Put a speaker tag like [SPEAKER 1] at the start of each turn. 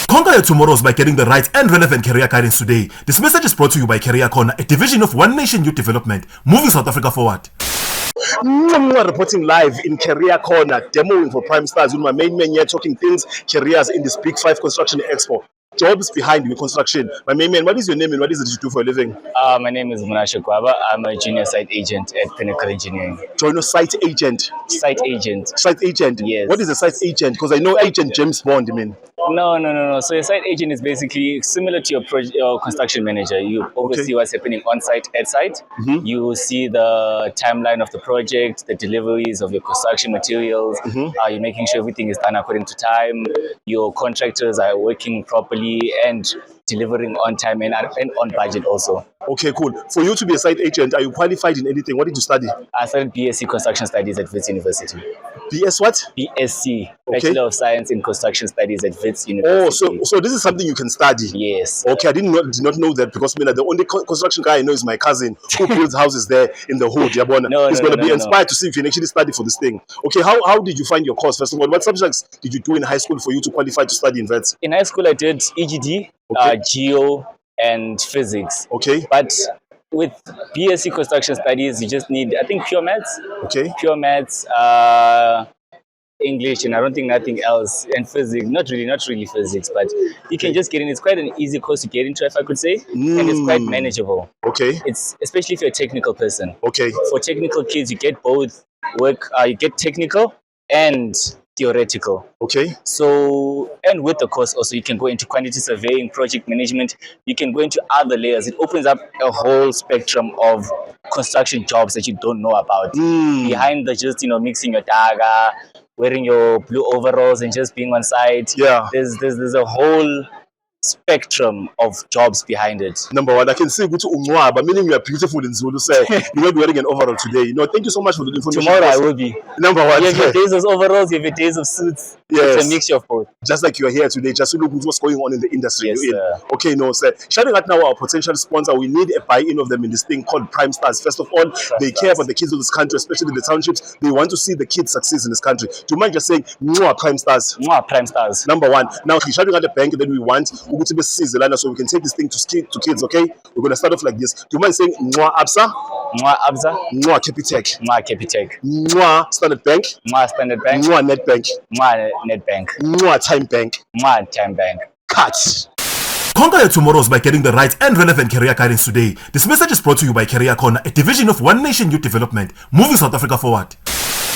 [SPEAKER 1] Conquer your tomorrows by getting the right and relevant career guidance today. This message is brought to you by Career Corner, a division of One Nation Youth Development, moving South Africa forward.
[SPEAKER 2] Reporting live in Career Corner, demoing for Prime Stars with my main man here, talking things, careers in this Big 5 Construction Expo. Jobs behind you, construction. My main man, what is your name and what is it you do for a living?
[SPEAKER 3] My name is Munashe Kwaba. I'm a junior site agent at Pinnacle Engineering.
[SPEAKER 2] Join a site agent.
[SPEAKER 3] Site agent.
[SPEAKER 2] Site agent?
[SPEAKER 3] Yes.
[SPEAKER 2] What is a site agent? Because I know agent James Bond, I mean.
[SPEAKER 3] No. So a site agent is basically similar to your construction manager. You oversee what's happening on site, at site.
[SPEAKER 2] Mm-hmm.
[SPEAKER 3] You see the timeline of the project, the deliveries of your construction materials.
[SPEAKER 2] Mm-hmm.
[SPEAKER 3] You're making sure everything is done according to time. Your contractors are working properly and delivering on time and on budget also.
[SPEAKER 2] Okay, cool. For you to be a site agent, are you qualified in anything? What did you study?
[SPEAKER 3] I studied BSc Construction Studies at Wits University.
[SPEAKER 2] BS what?
[SPEAKER 3] BSc, Bachelor of Science in Construction Studies at Wits University.
[SPEAKER 2] Oh, so this is something you can study?
[SPEAKER 3] Yes.
[SPEAKER 2] Okay, I did not know that because the only construction guy I know is my cousin who builds houses there in the hood. He's going to be inspired to see if you can actually study for this thing. Okay, how did you find your course? First of all, what subjects did you do in high school for you to qualify to study in Wits?
[SPEAKER 3] In high school, I did EGD, Geo, and Physics.
[SPEAKER 2] Okay.
[SPEAKER 3] But with BSc Construction Studies, you just need, I think, pure maths.
[SPEAKER 2] Okay.
[SPEAKER 3] Pure maths, English, and I don't think nothing else. And physics, not really physics, but you can just get in. It's quite an easy course to get into, if I could say, and it's quite manageable.
[SPEAKER 2] Okay.
[SPEAKER 3] It's especially if you're a technical person.
[SPEAKER 2] Okay.
[SPEAKER 3] For technical kids, you get both work. You get technical and theoretical.
[SPEAKER 2] Okay.
[SPEAKER 3] So, and with the course also, you can go into quantity surveying, project management. You can go into other layers. It opens up a whole spectrum of construction jobs that you don't know about. Behind the just, mixing your daga, wearing your blue overalls and just being on site.
[SPEAKER 2] Yeah.
[SPEAKER 3] There's a whole spectrum of jobs behind it.
[SPEAKER 2] Number one, I can say good to Umwaba, meaning you are beautiful in Zulu. Say you will be wearing an overall today. Thank you so much for the information.
[SPEAKER 3] Tomorrow I will be.
[SPEAKER 2] Number one.
[SPEAKER 3] You have your days of overalls, you have your days of suits.
[SPEAKER 2] Yes.
[SPEAKER 3] It's a mixture of both.
[SPEAKER 2] Just like you are here today, just to look at what's going on in the industry.
[SPEAKER 3] Yes, sir.
[SPEAKER 2] Okay, sir. Shouting out now our potential sponsor, we need a buy-in of them in this thing called Prime Stars. First of all, they care about the kids of this country, especially the townships. They want to see the kids succeed in this country. Do you mind just saying, Prime Stars?
[SPEAKER 3] Prime Stars.
[SPEAKER 2] Number one. Now, we're shouting at the bank that we want to be seasonal, so we can take this thing to kids, okay? We're going to start off like this. Do you mind saying, Absa?
[SPEAKER 3] Absa.
[SPEAKER 2] Capitec.
[SPEAKER 1] Capitec.
[SPEAKER 2] Standard Bank.
[SPEAKER 3] Standard Bank.
[SPEAKER 2] Nedbank.
[SPEAKER 3] Nedbank.
[SPEAKER 2] Time Bank.
[SPEAKER 3] Time Bank.
[SPEAKER 2] Cut.
[SPEAKER 1] Conquer your tomorrows by getting the right and relevant career guidance today. This message is brought to you by Career Corner, a division of One Nation Youth Development, moving South Africa forward.